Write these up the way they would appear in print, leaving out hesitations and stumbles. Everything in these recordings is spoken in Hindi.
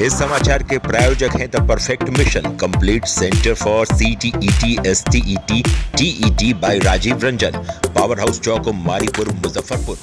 इस समाचार के प्रायोजक हैं the perfect mission complete center for CTET STET TET by Rajiv Ranjan, power house Chowk, Maripur, Muzaffarpur.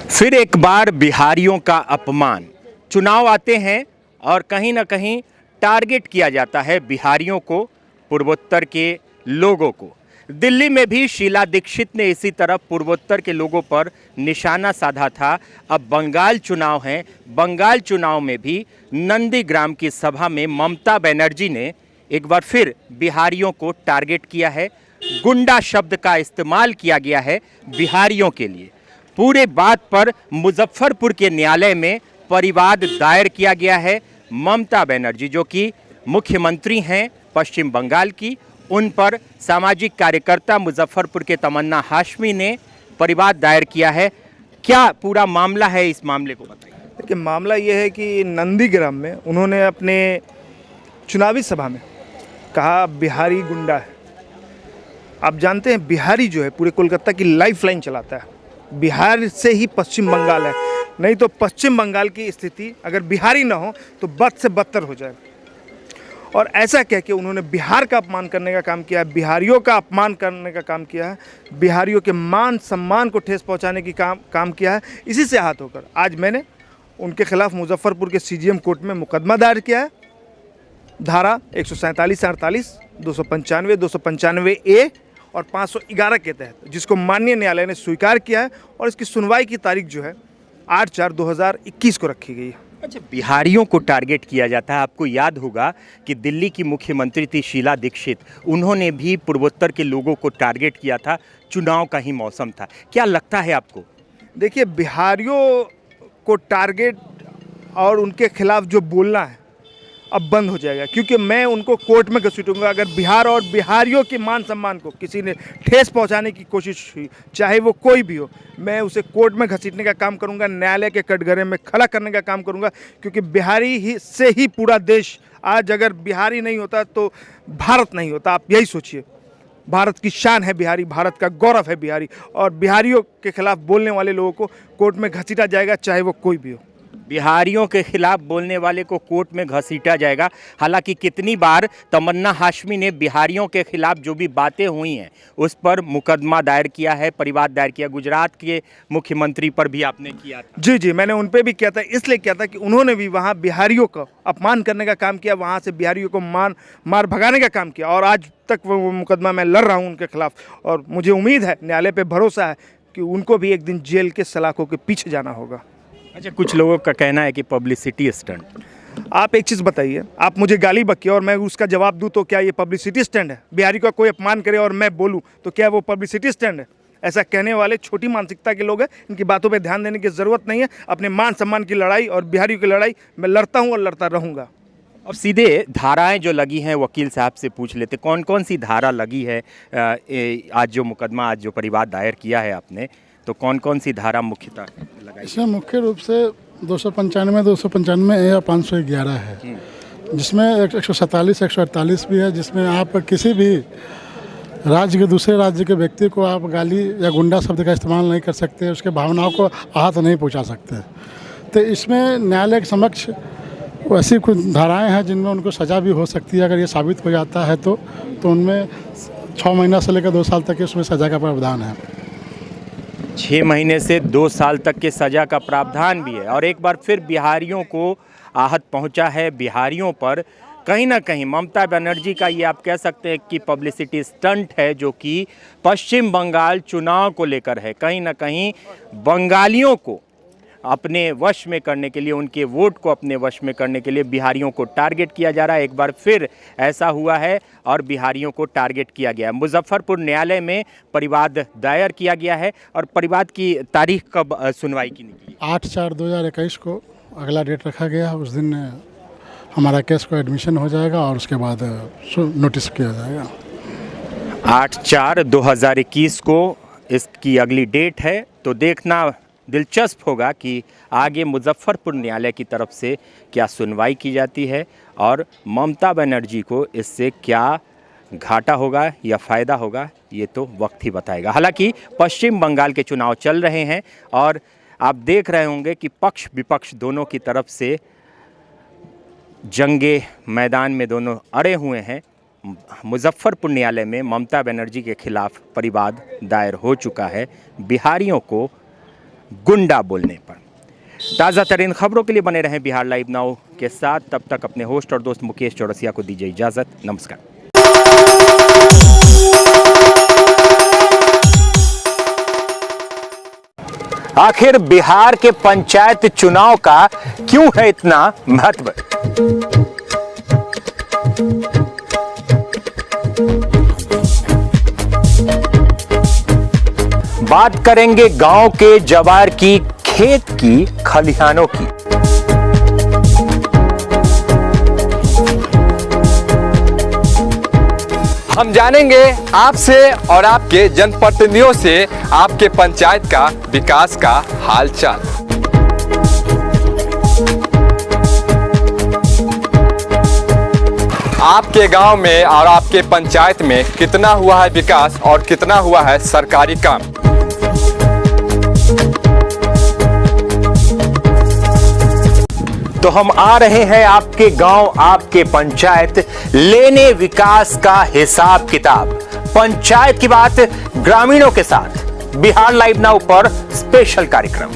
फिर एक बार बिहारियों का अपमान। चुनाव आते हैं और कहीं ना कहीं टारगेट किया जाता है बिहारियों को, पूर्वोत्तर के लोगों को। दिल्ली में भी शीला दीक्षित ने इसी तरह पूर्वोत्तर के लोगों पर निशाना साधा था। अब बंगाल चुनाव हैं, बंगाल चुनाव में भी नंदीग्राम की सभा में ममता बनर्जी ने एक बार फिर बिहारियों को टारगेट किया है। गुंडा शब्द का इस्तेमाल किया गया है बिहारियों के लिए। पूरे बात पर मुजफ्फरपुर के न्यायालय में परिवाद दायर किया गया है। ममता बनर्जी जो कि मुख्यमंत्री हैं पश्चिम बंगाल की, उन पर सामाजिक कार्यकर्ता मुजफ्फरपुर के तमन्ना हाशमी ने परिवाद दायर किया है। क्या पूरा मामला है, इस मामले को बताइए। देखिए, मामला ये है कि नंदीग्राम में उन्होंने अपने चुनावी सभा में कहा बिहारी गुंडा है। आप जानते हैं बिहारी जो है पूरे कोलकाता की लाइफलाइन चलाता है। बिहार से ही पश्चिम बंगाल है, नहीं तो पश्चिम बंगाल की स्थिति अगर बिहारी ना हो तो बद से बदतर हो जाए। और ऐसा कह के उन्होंने बिहार का अपमान करने का काम किया है, बिहारियों का अपमान करने का काम किया है, बिहारियों के मान सम्मान को ठेस पहुंचाने की काम किया है। इसी से हाथ होकर आज मैंने उनके खिलाफ मुजफ्फरपुर के CGM कोर्ट में मुकदमा दायर किया है। धारा 147, 48, 295, 295A और 511 के तहत, जिसको माननीय न्यायालय ने स्वीकार किया है। और इसकी सुनवाई की तारीख जो है 8/4/2021 को रखी गई है। अच्छा, बिहारियों को टारगेट किया जाता है। आपको याद होगा कि दिल्ली की मुख्यमंत्री थी शीला दीक्षित, उन्होंने भी पूर्वोत्तर के लोगों को टारगेट किया था। चुनाव का ही मौसम था। क्या लगता है आपको? देखिए, बिहारियों को टारगेट और उनके खिलाफ जो बोलना है अब बंद हो जाएगा, क्योंकि मैं उनको कोर्ट में घसीटूंगा। अगर बिहार और बिहारियों के मान सम्मान को किसी ने ठेस पहुंचाने की कोशिश हुई, चाहे वो कोई भी हो, मैं उसे कोर्ट में घसीटने का काम करूंगा, न्यायालय के कटघरे में खड़ा करने का काम करूंगा। क्योंकि बिहारी ही से ही पूरा देश, आज अगर बिहारी नहीं होता तो भारत नहीं होता। आप यही सोचिए, भारत की शान है बिहारी, भारत का गौरव है बिहारी। और बिहारियों के खिलाफ बोलने वाले लोगों को कोर्ट में घसीटा जाएगा, चाहे वो कोई भी हो। बिहारियों के खिलाफ बोलने वाले को कोर्ट में घसीटा जाएगा। हालांकि कितनी बार तमन्ना हाशमी ने बिहारियों के खिलाफ जो भी बातें हुई हैं उस पर मुकदमा दायर किया है, परिवाद दायर किया। गुजरात के मुख्यमंत्री पर भी आपने किया था। जी, मैंने उन पर भी किया था। इसलिए किया था कि उन्होंने भी वहाँ बिहारियों का अपमान करने का काम किया, वहाँ से बिहारियों को मार भगाने का काम किया। और आज तक वो मुकदमा मैं लड़ रहा हूँ उनके खिलाफ। और मुझे उम्मीद है, न्यायालय पर भरोसा है कि उनको भी एक दिन जेल के सलाखों के पीछे जाना होगा। अच्छा, कुछ लोगों का कहना है कि पब्लिसिटी स्टंट। आप एक चीज़ बताइए, आप मुझे गाली बकिए और मैं उसका जवाब दूं तो क्या ये पब्लिसिटी स्टंट है? बिहारी का कोई अपमान करे और मैं बोलूं तो क्या वो पब्लिसिटी स्टंट है? ऐसा कहने वाले छोटी मानसिकता के लोग हैं, इनकी बातों पे ध्यान देने की ज़रूरत नहीं है। अपने मान सम्मान की लड़ाई और बिहारियों की लड़ाई मैं लड़ता हूँ और लड़ता रहूँगा। अब सीधे धाराएं जो लगी हैं वकील साहब से पूछ लेते, कौन कौन सी धारा लगी है? आज जो मुकदमा, आज जो परिवाद दायर किया है आपने, तो कौन कौन सी धारा मुख्यतः लगाई? इसमें मुख्य रूप से 295, 295A या 511 है, जिसमें 147, 148 भी है, जिसमें आप किसी भी राज्य के दूसरे राज्य के व्यक्ति को आप गाली या गुंडा शब्द का इस्तेमाल नहीं कर सकते, उसके भावनाओं को आहत नहीं पहुंचा सकते। तो इसमें न्यायालय के समक्ष ऐसी कुछ धाराएं हैं जिनमें उनको सज़ा भी हो सकती है। अगर ये साबित हो जाता है तो उनमें 6 महीना से लेकर 2 साल तक उसमें सज़ा का प्रावधान है। 6 महीने से 2 साल तक के सज़ा का प्रावधान भी है। और एक बार फिर बिहारियों को आहत पहुंचा है। बिहारियों पर कहीं ना कहीं ममता बनर्जी का ये आप कह सकते हैं कि पब्लिसिटी स्टंट है, जो कि पश्चिम बंगाल चुनाव को लेकर है। कहीं ना कहीं बंगालियों को अपने वश में करने के लिए, उनके वोट को अपने वश में करने के लिए बिहारियों को टारगेट किया जा रहा है। एक बार फिर ऐसा हुआ है और बिहारियों को टारगेट किया गया है। मुजफ्फरपुर न्यायालय में परिवाद दायर किया गया है। और परिवाद की तारीख कब सुनवाई की निकली? 8/4/2021 को अगला डेट रखा गया। उस दिन हमारा केस को एडमिशन हो जाएगा और उसके बाद नोटिस किया जाएगा। 8/4/2021 को इसकी अगली डेट है। तो देखना दिलचस्प होगा कि आगे मुजफ्फरपुर न्यायालय की तरफ से क्या सुनवाई की जाती है और ममता बनर्जी को इससे क्या घाटा होगा या फ़ायदा होगा, ये तो वक्त ही बताएगा। हालांकि पश्चिम बंगाल के चुनाव चल रहे हैं और आप देख रहे होंगे कि पक्ष विपक्ष दोनों की तरफ से जंगे मैदान में दोनों अड़े हुए हैं। मुजफ्फरपुर न्यायालय में ममता बनर्जी के खिलाफ परिवाद दायर हो चुका है बिहारियों को गुंडा बोलने पर। ताज़ा तरीन खबरों के लिए बने रहें बिहार लाइव नाउ के साथ। तब तक अपने होस्ट और दोस्त मुकेश चौरसिया को दीजिए इजाज़त। नमस्कार। आखिर बिहार के पंचायत चुनाव का क्यों है इतना महत्व? बात करेंगे गांव के जवार की, खेत की, खलिहानों की। हम जानेंगे आपसे और आपके जनप्रतिनिधियों से आपके पंचायत का विकास का हालचाल। आपके गांव में और आपके पंचायत में कितना हुआ है विकास और कितना हुआ है सरकारी काम। तो हम आ रहे हैं आपके गांव, आपके पंचायत, लेने विकास का हिसाब किताब। पंचायत की बात ग्रामीणों के साथ बिहार लाइव नाउ पर स्पेशल कार्यक्रम।